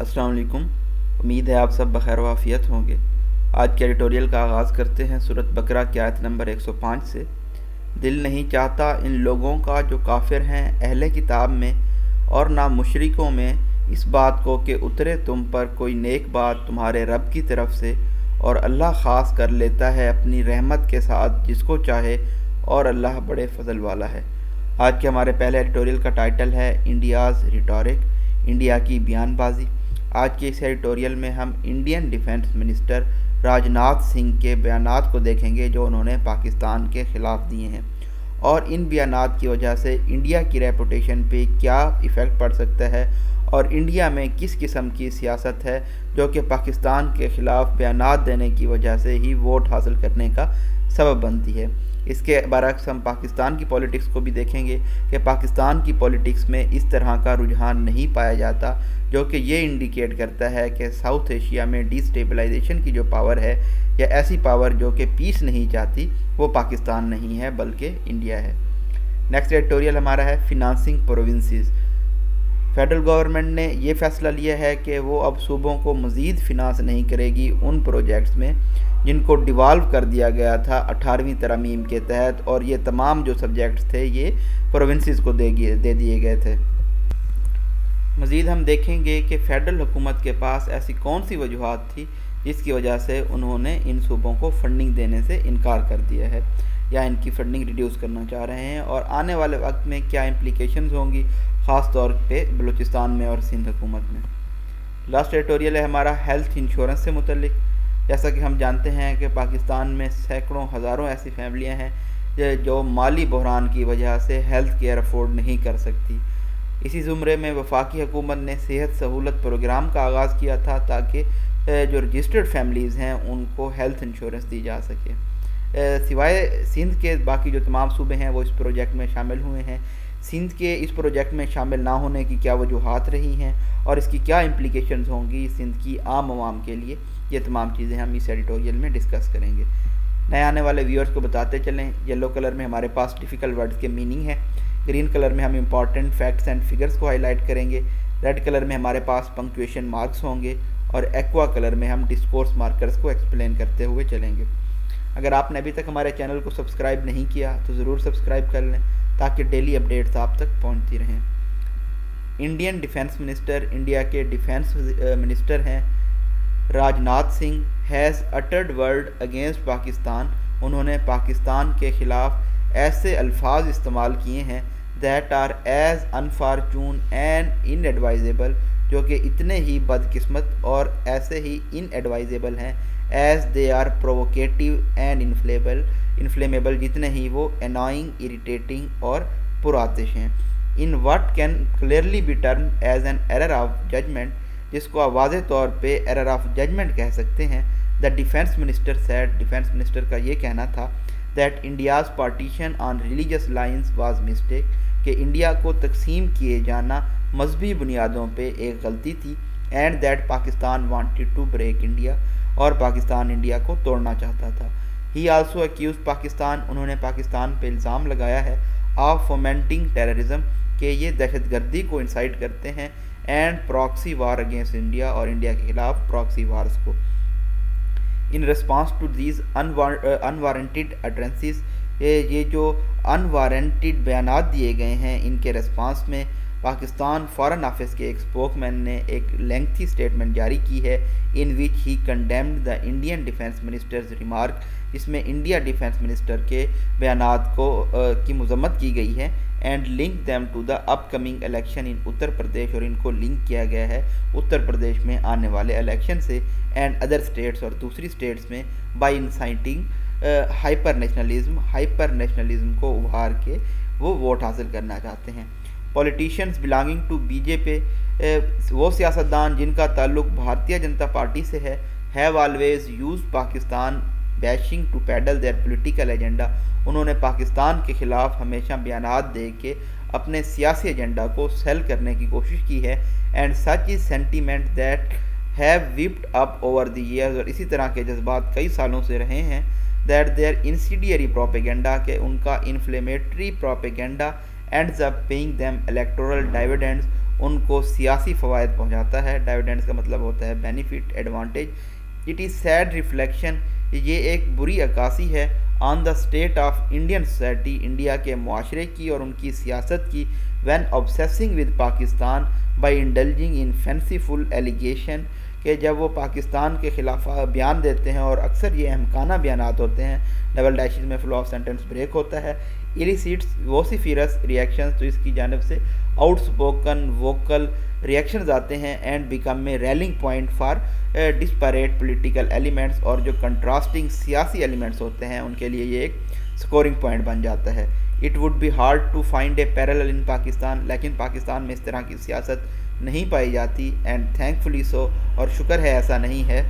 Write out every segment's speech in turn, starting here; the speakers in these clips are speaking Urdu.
السلام علیکم۔ امید ہے آپ سب بخیر و عافیت ہوں گے۔ آج کے ایڈیٹوریل کا آغاز کرتے ہیں سورۃ بقرہ کی آیت نمبر 105 سے۔ دل نہیں چاہتا ان لوگوں کا جو کافر ہیں اہل کتاب میں اور نہ مشرکوں میں اس بات کو کہ اترے تم پر کوئی نیک بات تمہارے رب کی طرف سے، اور اللہ خاص کر لیتا ہے اپنی رحمت کے ساتھ جس کو چاہے، اور اللہ بڑے فضل والا ہے۔ آج کے ہمارے پہلے ایڈیٹوریل کا ٹائٹل ہے انڈیاز ریٹورک، انڈیا کی بیان بازی۔ آج کے اس ایڈیٹوریل میں ہم Indian defence minister Raj Nath Singh کے بیانات کو دیکھیں گے جو انہوں نے پاکستان کے خلاف دیے ہیں، اور ان بیانات کی وجہ سے انڈیا کی ریپوٹیشن پہ کیا ایفیکٹ پڑ سکتا ہے، اور انڈیا میں کس قسم کی سیاست ہے جو کہ پاکستان کے خلاف بیانات دینے کی وجہ سے ہی ووٹ حاصل کرنے کا سبب بنتی ہے۔ اس کے برعکس ہم پاکستان کی پولیٹکس کو بھی دیکھیں گے کہ پاکستان کی پولیٹکس میں اس طرح کا رجحان نہیں پایا جاتا، جو کہ یہ انڈیکیٹ کرتا ہے کہ ساؤتھ ایشیا میں ڈی اسٹیبلائزیشن کی جو پاور ہے، یا ایسی پاور جو کہ پیس نہیں چاہتی، وہ پاکستان نہیں ہے بلکہ انڈیا ہے۔ نیکسٹ ایڈیٹوریل ہمارا ہے فنانسنگ پروونسز۔ فیڈرل گورنمنٹ نے یہ فیصلہ لیا ہے کہ وہ اب صوبوں کو مزید فنانس نہیں کرے گی ان پروجیکٹس میں جن کو ڈیوالو کر دیا گیا تھا 18ویں ترمیم کے تحت، اور یہ تمام جو سبجیکٹس تھے یہ پروونسز کو دے دیے گئے تھے۔ مزید ہم دیکھیں گے کہ فیڈرل حکومت کے پاس ایسی کون سی وجوہات تھی جس کی وجہ سے انہوں نے ان صوبوں کو فنڈنگ دینے سے انکار کر دیا ہے، یا ان کی فنڈنگ ریڈیوس کرنا چاہ رہے ہیں، اور آنے والے وقت میں کیا امپلیکیشنز ہوں گی خاص طور پہ بلوچستان میں اور سندھ حکومت میں۔ لاسٹ ایڈیٹوریل ہے ہمارا ہیلتھ انشورنس سے متعلق۔ جیسا کہ ہم جانتے ہیں کہ پاکستان میں سینکڑوں ہزاروں ایسی فیملیاں ہیں جو مالی بحران کی وجہ سے ہیلتھ کیئر افورڈ نہیں کر سکتی۔ اسی زمرے میں وفاقی حکومت نے صحت سہولت پروگرام کا آغاز کیا تھا تاکہ جو رجسٹرڈ فیملیز ہیں ان کو ہیلتھ انشورنس دی جا سکے۔ سوائے سندھ کے باقی جو تمام صوبے ہیں وہ اس پروجیکٹ میں شامل ہوئے ہیں۔ سندھ کے اس پروجیکٹ میں شامل نہ ہونے کی کیا وجوہات رہی ہیں اور اس کی کیا امپلیکیشنز ہوں گی سندھ کی عام عوام کے لیے، یہ تمام چیزیں ہم اس ایڈیٹوریل میں ڈسکس کریں گے۔ نئے آنے والے ویورز کو بتاتے چلیں، یلو کلر میں ہمارے پاس ڈیفیکلٹ ورڈز کے میننگ ہے، گرین کلر میں ہم امپورٹنٹ فیکٹس اینڈ فگرز کو ہائی لائٹ کریں گے، ریڈ کلر میں ہمارے پاس پنکچویشن مارکس ہوں گے، اور ایکوا کلر میں ہم ڈسکورس مارکرز کو ایکسپلین کرتے ہوئے چلیں گے۔ اگر آپ نے ابھی تک ہمارے چینل کو سبسکرائب نہیں کیا تو ضرور سبسکرائب کر لیں تاکہ ڈیلی اپڈیٹس آپ تک پہنچتی رہیں۔ انڈین ڈیفنس منسٹر، انڈیا کے ڈیفنس منسٹر ہیں Rajnath Singh, has uttered word against Pakistan. انہوں نے پاکستان کے خلاف ایسے الفاظ استعمال کیے ہیں that are as unfortunate and inadvisable, جو کہ اتنے ہی بدقسمت اور ایسے ہی ان ایڈوائزیبل ہیں as they are provocative and inflammable, جتنے ہی وہ انوائنگ، اریٹیٹنگ اور پرآتش ہیں۔ In what can clearly be termed as an error of judgement, جس کو آپ واضح طور پہ ایرر آف ججمنٹ کہہ سکتے ہیں۔ The defence minister said, defence minister کا یہ کہنا تھا that India's partition on religious lines was mistake, کہ انڈیا کو تقسیم کیے جانا مذہبی بنیادوں پہ ایک غلطی تھی، and that Pakistan wanted to break India, اور پاکستان انڈیا کو توڑنا چاہتا تھا۔ ہی آلسو اکیوز پاکستان، انہوں نے پاکستان پہ الزام لگایا ہے آف فومینٹنگ ٹیررزم، کہ یہ دہشت گردی کو انسائٹ کرتے ہیں، and proxy war against India, اور انڈیا کے خلاف پراکسی وارز کو۔ In response to these unwarranted utterances, یہ جو انوارنٹیڈ بیانات دیے گئے ہیں ان کے ریسپانس میں پاکستان فارن آفس کے ایک اسپوک مین نے ایک لینگتھی اسٹیٹمنٹ جاری کی ہے in which he condemned the Indian defence minister's remark, جس میں انڈیا ڈیفنس منسٹر کے بیانات کی مذمت کی گئی ہے، and link them to the upcoming election in Uttar Pradesh, اور ان کو لنک کیا گیا ہے اتر پردیش میں آنے والے الیکشن سے، اینڈ ادر اسٹیٹس، اور دوسری اسٹیٹس میں، بائی انسائٹنگ ہائپر نیشنلزم کو ابھار کے وہ ووٹ حاصل کرنا چاہتے ہیں۔ Politicians belonging to B J P, وہ سیاستدان جن کا تعلق بھارتیہ جنتا پارٹی سے ہے، he always use Pakistan bashing to peddle their political agenda, انہوں نے پاکستان کے خلاف ہمیشہ بیانات دے کے اپنے سیاسی ایجنڈا کو سیل کرنے کی کوشش کی ہے، and such is sentiment that have whipped up over the years, اور اسی طرح کے جذبات کئی سالوں سے رہے ہیں، دیٹ دیئر انسیڈیری پروپیگنڈا، کہ ان کا inflammatory propaganda ends up paying them electoral dividends، ان کو سیاسی فوائد پہنچاتا ہے. ڈیویڈنڈز کا مطلب ہوتا ہے benefit, advantage. It is sad reflection, یہ ایک بری عکاسی ہے on the state of Indian society, India کے معاشرے کی اور ان کی سیاست کی. When obsessing with Pakistan by indulging in fanciful allegation, کہ جب وہ پاکستان کے خلاف بیان دیتے ہیں اور اکثر یہ احمقانہ بیانات ہوتے ہیں. ڈبل ڈیشز میں فلو آف سینٹنس بریک ہوتا ہے. ایلیسیٹس ووسیفیرس ریئیکشنز، تو اس کی جانب سے آؤٹ سپوکن ووکل ریئیکشنز آتے ہیں. And become a railing point for disparate political elements, اور جو کنٹراسٹنگ سیاسی ایلیمنٹس ہوتے ہیں ان کے لیے یہ ایک سکورنگ پوائنٹ بن جاتا ہے. It would be hard to find a parallel in Pakistan, لیکن پاکستان میں اس طرح کی سیاست نہیں پائی جاتی. اینڈ تھینکفلی سو، اور شکر ہے ایسا نہیں ہے.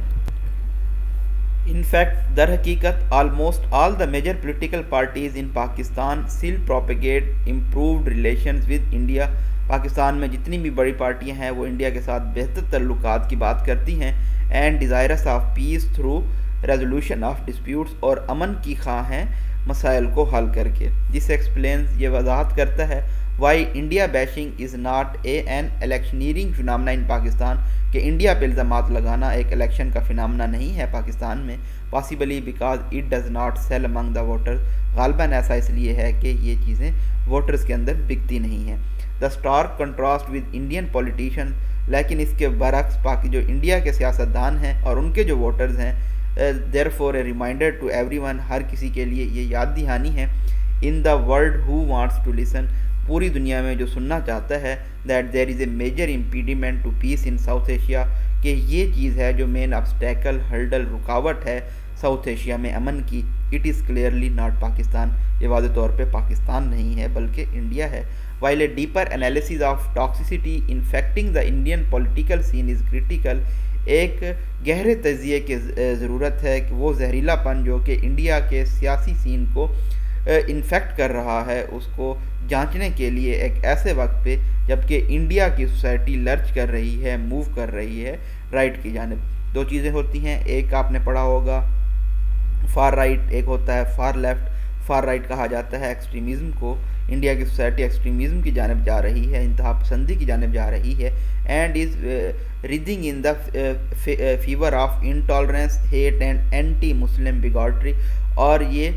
ان فیکٹ در حقیقت almost all the major political parties in Pakistan still propagate improved relations with India. Pakistan میں جتنی بھی بڑی پارٹیاں ہیں وہ انڈیا کے ساتھ بہتر تعلقات کی بات کرتی ہیں. And desirous of peace through resolution of disputes, اور امن کی خواہ ہیں مسائل کو حل کر کے. جس ایکسپلینز، یہ وضاحت کرتا ہے why India bashing is not an electioneering phenomena in Pakistan, کہ انڈیا پہ الزامات لگانا ایک الیکشن کا فنامنا نہیں ہے پاکستان میں. Possibly because it does not sell Umang the voters, غالباً ایسا اس لیے ہے کہ یہ چیزیں ووٹرز کے اندر بکتی نہیں ہیں. The stark contrast with Indian politician, لیکن اس کے برعکس جو انڈیا کے سیاستدان ہیں اور ان کے جو ووٹرز ہیں، there for a reminder to everyone, ہر کسی کے لیے یہ یاد دہانی ہے. In the world who wants to listen, پوری دنیا میں جو سننا چاہتا ہے، that there is a major impediment to peace in South Asia, کہ یہ چیز ہے جو مین آبسٹیکل، ہرڈل، رکاوٹ ہے ساؤتھ ایشیا میں امن کی. It is clearly not Pakistan, یہ واضح طور پہ پاکستان نہیں ہے بلکہ انڈیا ہے. While a deeper analysis of toxicity infecting the Indian political scene is critical, ایک گہرے تجزیے کی ضرورت ہے کہ وہ زہریلا پن جو کہ انڈیا کے سیاسی سین کو انفیکٹ کر رہا ہے، اس کو جانچنے کے لیے ایک ایسے وقت پہ جب کہ انڈیا کی سوسائٹی لرچ کر رہی ہے، موو کر رہی ہے رائٹ کی جانب. دو چیزیں ہوتی ہیں، ایک آپ نے پڑھا ہوگا فار رائٹ، ایک ہوتا ہے فار لیفٹ. فار رائٹ کہا جاتا ہے ایکسٹریمزم کو. انڈیا کی سوسائٹی ایکسٹریمزم کی جانب جا رہی ہے، انتہا پسندی کی جانب جا رہی ہے. And is reading in the favour of intolerance, hate and anti Muslim bigotry, اور یہ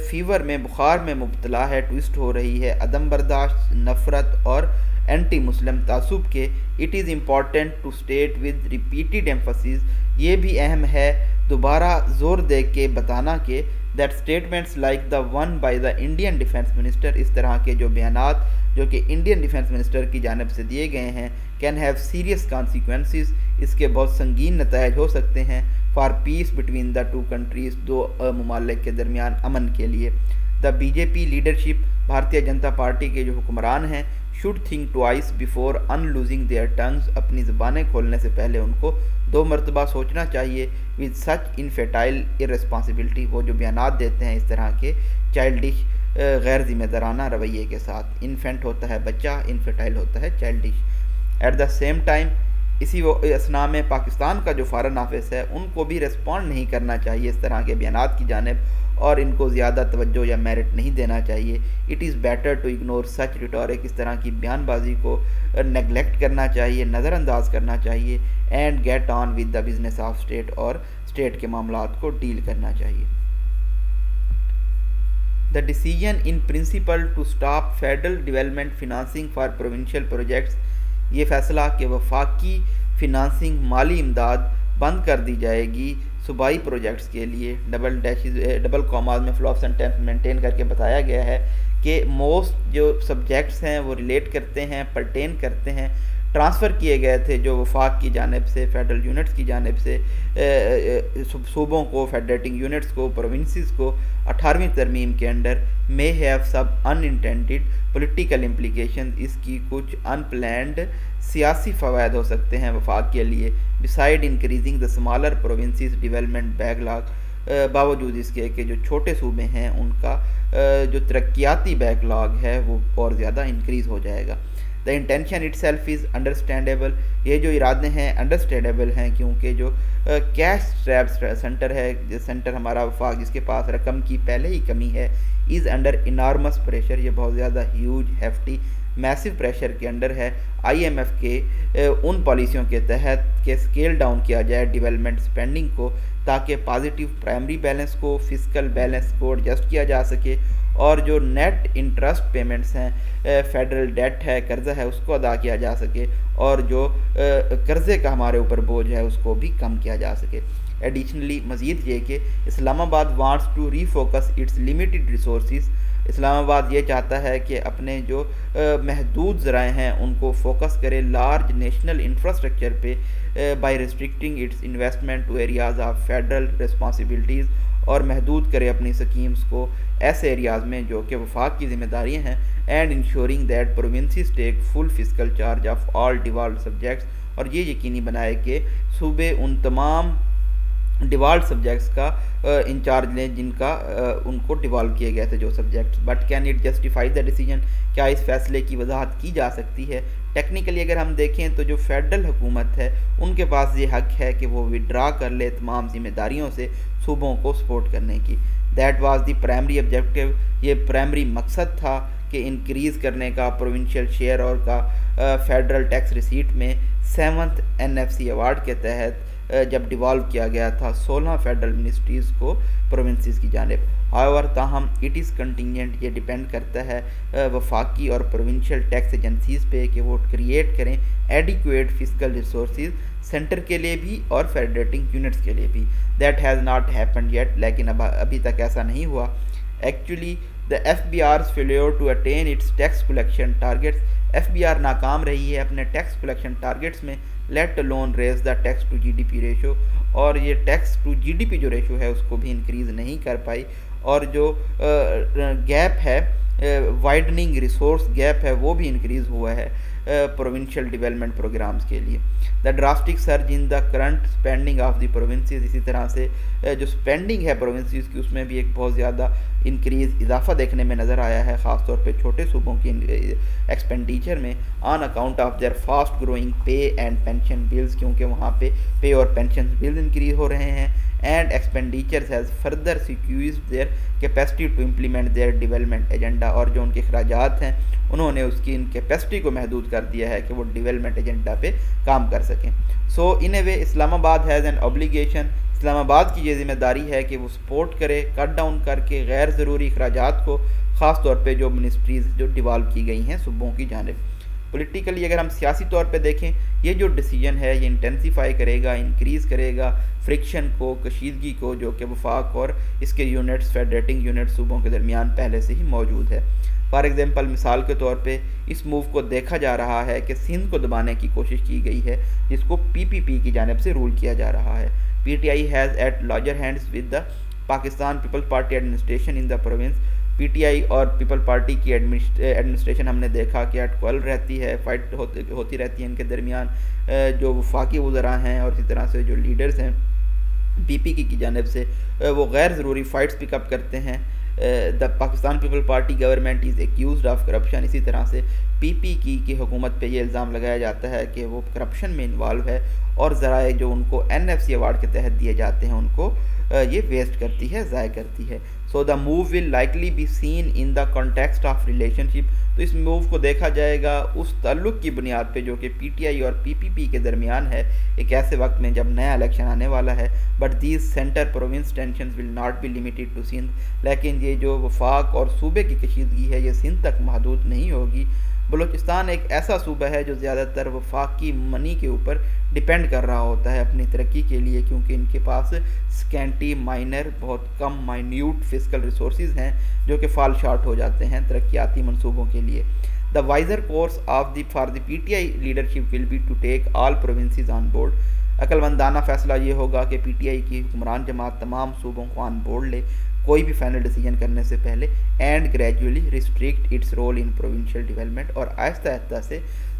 فیور میں، بخار میں مبتلا ہے، ٹوسٹ ہو رہی ہے عدم برداشت، نفرت اور اینٹی مسلم تعصب کے. It is important to state with repeated emphasis, یہ بھی اہم ہے دوبارہ زور دے کے بتانا کہ that statements like the one by the Indian defence minister, اس طرح کے جو بیانات جو کہ انڈین ڈیفینس منسٹر کی جانب سے دیے گئے ہیں، کین ہیو سیریس کانسیکوینسز، اس کے بہت سنگین نتائج ہو سکتے ہیں for peace between the two countries, دو ممالک کے درمیان امن کے لیے. The B J P leadership, Bharatiya Janata party کے جو حکمران ہیں، should think twice before in losing their tongues, اپنی زبانیں کھولنے سے پہلے ان کو دو مرتبہ سوچنا چاہیے. ود سچ انفیٹائل ارسپانسبلٹی، وہ جو بیانات دیتے ہیں اس طرح کے چائلڈش، غیر ذمہ دارانہ رویے کے ساتھ. انفینٹ ہوتا ہے بچہ، انفیٹائل ہوتا ہے childish. At the same time, اسی اسنا میں پاکستان کا جو فارن آفس ہے ان کو بھی ریسپونڈ نہیں کرنا چاہیے اس طرح کے بیانات کی جانب، اور ان کو زیادہ توجہ یا میرٹ نہیں دینا چاہیے. It is better to ignore such rhetoric, اس طرح کی بیان بازی کو نیگلیکٹ کرنا چاہیے، نظر انداز کرنا چاہیے. And get on with the business of state, اور اسٹیٹ کے معاملات کو ڈیل کرنا چاہیے. The decision in principle to stop federal development financing for provincial projects, یہ فیصلہ کہ وفاقی فنانسنگ، مالی امداد بند کر دی جائے گی صوبائی پروجیکٹس کے لیے. ڈبل کاماز میں فلو آف سینٹینس مینٹین کر کے بتایا گیا ہے کہ موسٹ جو سبجیکٹس ہیں وہ ریلیٹ کرتے ہیں، پرٹین کرتے ہیں، ٹرانسفر کیے گئے تھے جو وفاق کی جانب سے، فیڈرل یونٹس کی جانب سے صوبوں کو، فیڈریٹنگ یونٹس کو، پروونسز کو 18ویں ترمیم کے under may have some unintended political implications، اس کی کچھ ان پلانڈ سیاسی فوائد ہو سکتے ہیں وفاق کے لیے. beside increasing the smaller provinces development backlog، باوجود اس کے کہ جو چھوٹے صوبے ہیں ان کا جو ترقیاتی بیک لاگ ہے وہ اور زیادہ انکریز ہو جائے گا. the intention itself is understandable، یہ جو ارادے ہیں انڈرسٹینڈیبل ہیں، کیونکہ جو کیش اسٹریپ سینٹر ہے، سینٹر ہمارا وفاق جس کے پاس رقم کی پہلے ہی کمی ہے، از انڈر انارمس پریشر، یہ بہت زیادہ ہیوج ہیفٹی میسو پریشر کے انڈر ہے آئی ایم ایف کے ان پالیسیوں کے تحت کہ سکیل ڈاؤن کیا جائے ڈیولپمنٹ سپینڈنگ کو، تاکہ پازیٹیو پرائمری بیلنس کو، فسکل بیلنس کو ایڈجسٹ کیا جا سکے، اور جو نیٹ انٹرسٹ پیمنٹس ہیں، فیڈرل ڈیٹ ہے، قرضہ ہے، اس کو ادا کیا جا سکے، اور جو قرضے کا ہمارے اوپر بوجھ ہے اس کو بھی کم کیا جا سکے۔ ایڈیشنلی مزید یہ کہ Islamabad wants to refocus its limited resources, Islamabad یہ چاہتا ہے کہ اپنے جو محدود ذرائع ہیں ان کو فوکس کرے لارج نیشنل انفراسٹرکچر پہ، by restricting its investment to areas of federal responsibilities, اور محدود کرے اپنی سکیمز کو ایسے ایریاز میں جو کہ وفاق کی ذمہ داریاں ہیں، and ensuring that provinces take full fiscal charge of all devolved subjects, اور یہ یقینی بنائے کہ صوبے ان تمام ڈیوالوڈ سبجیکٹس کا انچارج لیں جن کا ان کو ڈیوالو کیے گئے تھے جو subjects. But can it justify the decision, کیا اس فیصلے کی وضاحت کی جا سکتی ہے؟ ٹیکنیکلی اگر ہم دیکھیں تو جو فیڈرل حکومت ہے ان کے پاس یہ حق ہے کہ وہ وڈرا کر لے تمام ذمہ داریوں سے صوبوں کو سپورٹ کرنے کی۔ That was the primary objective, یہ پرائمری مقصد تھا کہ انکریز کرنے کا پروونشل شیئر اور کا فیڈرل ٹیکس ریسیٹ میں 7th NFC ایوارڈ کے تحت جب ڈیوالو کیا گیا تھا 16 فیڈرل منسٹریز کو پروونسز کی جانب۔ ہاؤیور تاہم اٹ از کنٹینجنٹ، یہ ڈیپینڈ کرتا ہے وفاقی اور پروونشل ٹیکس ایجنسیز پہ کہ وہ کریٹ کریں ایڈیکویٹ فسکل ریسورسز سینٹر کے لیے بھی اور فیڈریٹنگ یونٹس کے لیے بھی۔ That has not happened yet, لیکن ابھی تک ایسا نہیں ہوا۔ Actually the FBR's failure to attain its tax collection targets، FBR ناکام رہی ہے اپنے ٹیکس کلیکشن ٹارگیٹس میں، let alone raise the tax to GDP ratio, اور یہ ٹیکس ٹو GDP جو ریشو ہے اس کو بھی انکریز نہیں کر پائی، اور جو گیپ ہے وائڈننگ ریسورس گیپ ہے وہ بھی انکریز ہوا ہے پروونشل ڈیولپمنٹ پروگرامز کے لیے۔ The drastic surge in the current spending of the provinces, اسی طرح سے جو اسپینڈنگ ہے پروونسز کی اس میں بھی ایک بہت زیادہ انکریز اضافہ دیکھنے میں نظر آیا ہے، خاص طور پہ چھوٹے صوبوں کی ایکسپینڈیچر میں، on account of their fast growing pay and pension bills, کیونکہ وہاں پہ پے اور پینشن بلز انکریز ہو رہے ہیں، and expenditures has further squeezed their capacity to implement their development agenda, اور جو ان کے اخراجات ہیں انہوں نے اس کی ان کیپیسٹی کو محدود کر دیا ہے کہ وہ ڈیولپمنٹ ایجنڈا پہ کام کر سکیں۔ سو ان اے وے اسلام آباد ہیز این اوبلیگیشن، اسلام آباد کی یہ ذمہ داری ہے کہ وہ سپورٹ کرے کٹ ڈاؤن کر کے غیر ضروری اخراجات کو، خاص طور پہ جو منسٹریز جو ڈیوالو کی گئی ہیں صوبوں کی جانب۔ پولیٹیکلی اگر ہم سیاسی طور پہ دیکھیں، یہ جو ڈیسیجن ہے یہ انٹینسیفائی کرے گا، انکریز کرے گا فرکشن کو، کشیدگی کو، جو کہ وفاق اور اس کے یونٹس فیڈریٹنگ یونٹ صوبوں کے درمیان پہلے سے ہی موجود ہے۔ فار ایگزامپل مثال کے طور پہ اس موو کو دیکھا جا رہا ہے کہ سندھ کو دبانے کی کوشش کی گئی ہے جس کو PPP کی جانب سے رول کیا جا رہا ہے۔ PTI has at loggerheads with the Pakistan people Party administration in the province. PTI اور پیپل پارٹی کی ایڈمنسٹریشن ہم نے دیکھا کہ ایٹ کول رہتی ہے، فائٹ ہوتی رہتی ہے ان کے درمیان، جو وفاقی وزراء ہیں اور اسی طرح سے جو لیڈرز ہیں PPP کی جانب سے وہ غیر ضروری فائٹس پک اپ کرتے ہیں۔ The Pakistan people party government is accused of corruption, اسی طرح سے PPP کی حکومت پہ یہ الزام لگایا جاتا ہے کہ وہ کرپشن میں انوالو ہے، اور ذرائع جو ان کو NFC ایوارڈ کے تحت دیے جاتے ہیں ان کو یہ ویسٹ کرتی ہے، ضائع کرتی ہے۔ So the move will likely be seen in the context of relationship, تو اس موو کو دیکھا جائے گا اس تعلق کی بنیاد پہ جو کہ PTI اور PPP کے درمیان ہے ایک ایسے وقت میں جب نیا الیکشن آنے والا ہے۔ But these centre province tensions will not be limited to Sindh, لیکن یہ جو وفاق اور صوبے کی کشیدگی ہے یہ سندھ تک محدود نہیں ہوگی۔ بلوچستان ایک ایسا صوبہ ہے جو زیادہ تر وفاق کی منی کے اوپر ڈیپینڈ کر رہا ہوتا ہے اپنی ترقی کے لیے، کیونکہ ان کے پاس سکینٹی مائنر بہت کم مائنیوٹ فسکل ریسورسز ہیں جو کہ فال شارٹ ہو جاتے ہیں ترقیاتی منصوبوں کے لیے۔ The wiser course of the for the PTI leadership will be to take all provinces on board. عقل مندانہ فیصلہ یہ ہوگا کہ PTI کی حکمران جماعت تمام صوبوں کو آن بورڈ لے کوئی بھی فائنل ڈیسیجن کرنے سے پہلے، and gradually restrict its role in provincial development, اور آہستہ آہستہ سے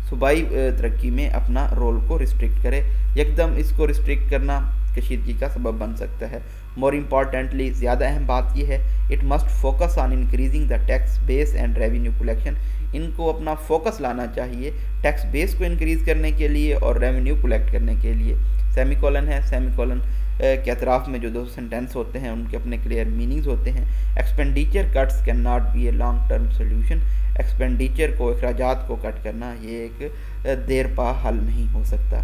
صوبائی ترقی میں اپنا رول کو ریسٹرکٹ کرے۔ یکدم اس کو ریسٹرکٹ کرنا کشیدگی کا سبب بن سکتا ہے۔ مور امپارٹنٹلی، زیادہ اہم بات یہ ہے، it must focus on increasing the tax base and revenue collection, ان کو اپنا فوکس لانا چاہیے ٹیکس بیس کو انکریز کرنے کے لیے اور ریونیو کلیکٹ کرنے کے لیے۔ سیمی کولن ہے، سیمی کولن کے اطراف میں جو دو سینٹینس ہوتے ہیں ان کے اپنے کلیئر میننگز ہوتے ہیں. Expenditure cuts can not be a long term solution. Expenditure کو, اخراجات کو کٹ کرنا یہ ایک دیر پا حل نہیں ہو سکتا.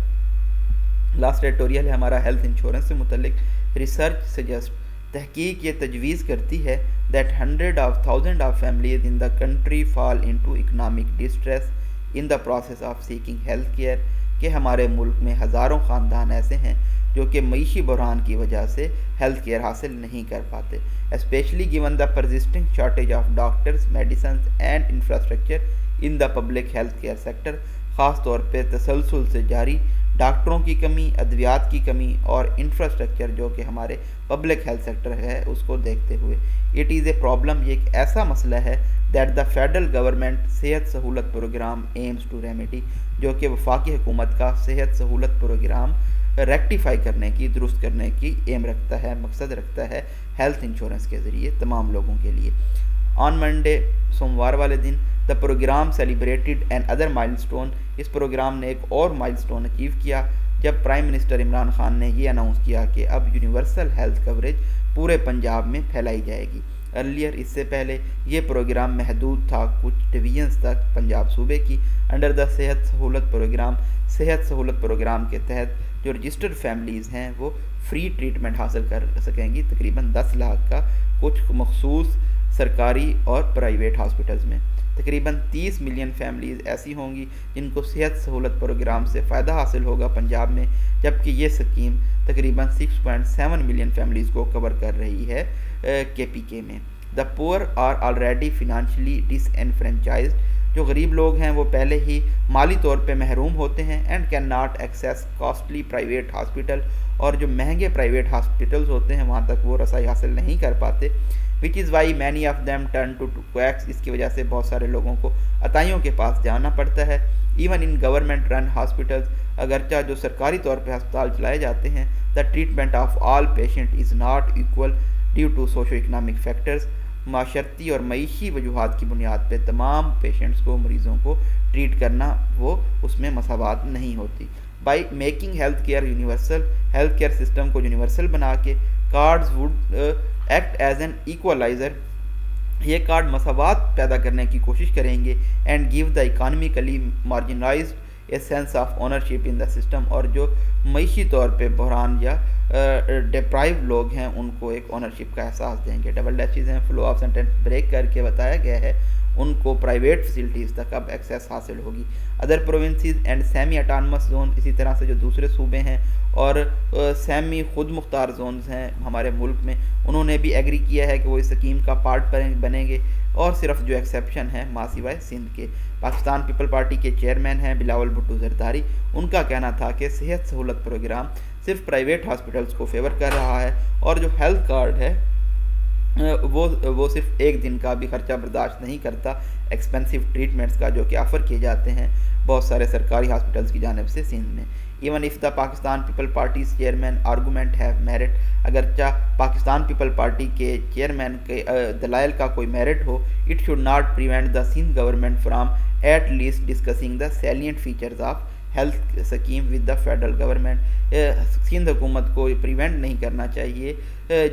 لاسٹ ایڈیٹوریل ہے ہمارا ہیلتھ انشورنس سے متعلق. ریسرچ سجیسٹ, تحقیق یہ تجویز کرتی ہے that hundred of thousands of families in the country fall into economic distress in the process of seeking health care, کہ ہمارے ملک میں ہزاروں خاندان ایسے ہیں جو کہ معیشی بحران کی وجہ سے ہیلتھ کیئر حاصل نہیں کر پاتے. Especially given the persisting shortage of doctors, medicines and infrastructure in the public health care sector. خاص طور پہ تسلسل سے جاری ڈاکٹروں کی کمی, ادویات کی کمی اور انفراسٹرکچر جو کہ ہمارے پبلک ہیلتھ سیکٹر ہے اس کو دیکھتے ہوئے. اٹ از اے پرابلم, یہ ایک ایسا مسئلہ ہے دیٹ دا فیڈرل گورنمنٹ صحت سہولت پروگرام ایمز ٹو ریمیڈی, جو کہ وفاقی حکومت کا صحت سہولت پروگرام ریکٹیفائی کرنے کی, درست کرنے کی ایم رکھتا ہے, مقصد رکھتا ہے ہیلتھ انشورنس کے ذریعے تمام لوگوں کے لیے. آن منڈے, سوموار والے دن, دا پروگرام سیلیبریٹڈ این ادر مائل سٹون. اس پروگرام نے ایک اور مائل سٹون اچیو کیا جب پرائم منسٹر عمران خان نے یہ اناؤنس کیا کہ اب یونیورسل ہیلتھ کوریج پورے پنجاب میں پھیلائی جائے گی. ارلیئر, اس سے پہلے یہ پروگرام محدود تھا کچھ ڈویژنز تک پنجاب صوبے کی. انڈر دا صحت سہولت پروگرام, صحت سہولت پروگرام کے تحت جو رجسٹرڈ فیملیز ہیں وہ فری ٹریٹمنٹ حاصل کر سکیں گی تقریباً 10 لاکھ کا کچھ مخصوص سرکاری اور پرائیویٹ ہاسپٹلز میں. تقریباً 30 ملین فیملیز ایسی ہوں گی جن کو صحت سہولت پروگرام سے فائدہ حاصل ہوگا پنجاب میں, جبکہ یہ اسکیم تقریباً 6.7 ملین فیملیز کو کور کر رہی ہے کے پی کے میں. دا پور آر آلریڈی فنانشلی ڈس انفرینچائزڈ, جو غریب لوگ ہیں وہ پہلے ہی مالی طور پہ محروم ہوتے ہیں. And can not access costly private hospital, اور جو مہنگے پرائیویٹ ہاسپٹلز ہوتے ہیں وہاں تک وہ رسائی حاصل نہیں کر پاتے. Which is why many of them turn to quacks, اس کی وجہ سے بہت سارے لوگوں کو عطائیوں کے پاس جانا پڑتا ہے. Even in government run hospitals, اگرچہ جو سرکاری طور پہ ہسپتال چلائے جاتے ہیں, the treatment of all patient is not equal due to socio economic factors. معاشرتی اور معیشی وجوہات کی بنیاد پہ تمام پیشنٹس کو, مریضوں کو ٹریٹ کرنا وہ اس میں مساوات نہیں ہوتی. By making health care universal, health care system کو یونیورسل بنا کے, cards would act as an equaliser, یہ کارڈ مساوات پیدا کرنے کی کوشش کریں گے. And give the economically marginalised a sense of ownership in the system, اور جو معیشی طور پہ بحران یا ڈپرائیو لوگ ہیں ان کو ایک اونرشپ کا احساس دیں گے. ڈبل ڈیشز ہیں, فلو آف سینٹینس بریک کر کے بتایا گیا ہے ان کو پرائیویٹ فیسلٹیز تک اب ایکسیس حاصل ہوگی. Other provinces and semi autonomous zone, اسی طرح سے جو دوسرے صوبے ہیں اور سیمی خود مختار زونز ہیں ہمارے ملک میں, انہوں نے بھی ایگری کیا ہے کہ وہ اس اسکیم کا پارٹ بنیں گے. اور صرف جو ایکسیپشن ہے ماں سوائے سندھ کے. پاکستان پیپل پارٹی کے چیئرمین ہیں بلاول بھٹو زرداری, ان کا کہنا تھا کہ صحت سہولت پروگرام صرف پرائیویٹ ہاسپٹلز کو فیور کر رہا ہے, اور جو ہیلتھ کارڈ ہے وہ صرف ایک دن کا بھی خرچہ برداشت نہیں کرتا ایکسپینسو ٹریٹمنٹس کا جو کہ آفر کیے جاتے ہیں بہت سارے سرکاری ہاسپٹلز کی جانب سے سندھ میں. Even if the Pakistan People Party's chairman argument have merit, اگرچہ پاکستان پیپل پارٹی کے چیئرمین کے دلائل کا کوئی میرٹ ہو, it should not prevent the Sindh government from at least discussing the salient features of health scheme with the federal government. Sindh حکومت کو پریونٹ نہیں کرنا چاہیے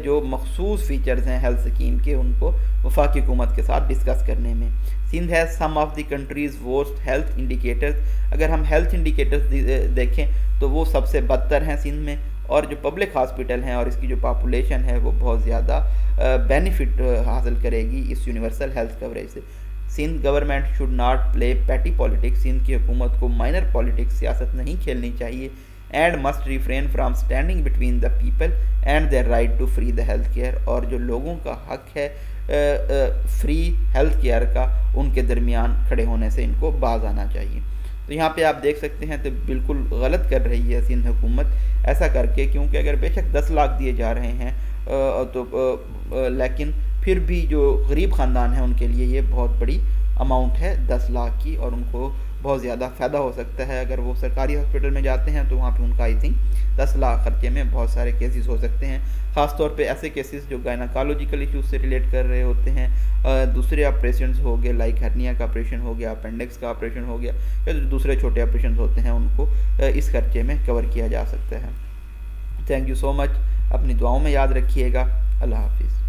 جو مخصوص فیچرز ہیں ہیلتھ اسکیم کے ان کو وفاقی حکومت کے ساتھ ڈسکس کرنے میں. سندھ ہے some of the countries worst health indicators, اگر ہم ہیلتھ انڈیکیٹرز دیکھیں تو وہ سب سے بدتر ہیں سندھ میں, اور جو پبلک ہاسپٹل ہیں اور اس کی جو پاپولیشن ہے وہ بہت زیادہ بینیفٹ حاصل کرے گی اس یونیورسل ہیلتھ کوریج سے. Sindh government should not play پیٹی پالیٹکس, سندھ کی حکومت کو مائنر پالیٹکس سیاست نہیں کھیلنی چاہیے. And must refrain from standing between the people and their right to free the health care, اور جو لوگوں کا حق ہے فری ہیلتھ کیئر کا ان کے درمیان کھڑے ہونے سے ان کو باز آنا چاہیے. تو یہاں پہ آپ دیکھ سکتے ہیں تو بالکل غلط کر رہی ہے سندھ حکومت ایسا کر کے, کیونکہ اگر بے شک 10 لاکھ دیے جا رہے ہیں تو لیکن پھر بھی جو غریب خاندان ہیں ان کے لیے یہ بہت بڑی اماؤنٹ ہے 10 لاکھ کی, اور ان کو بہت زیادہ فائدہ ہو سکتا ہے. اگر وہ سرکاری ہاسپٹل میں جاتے ہیں تو وہاں پہ ان کا آئی تھنک 10 لاکھ خرچے میں بہت سارے کیسز ہو سکتے ہیں, خاص طور پہ ایسے کیسز جو گائناکالوجیکل ایشوز سے ریلیٹ کر رہے ہوتے ہیں, دوسرے آپریشنز ہو گئے لائک ہرنیا کا آپریشن ہو گیا, اپینڈکس کا آپریشن ہو گیا, یا جو دوسرے چھوٹے آپریشنز ہوتے ہیں ان کو اس خرچے میں کور کیا جا سکتا ہے. تھینک یو سو مچ. اپنی دعاؤں میں یاد رکھیے گا۔ اللہ حافظ۔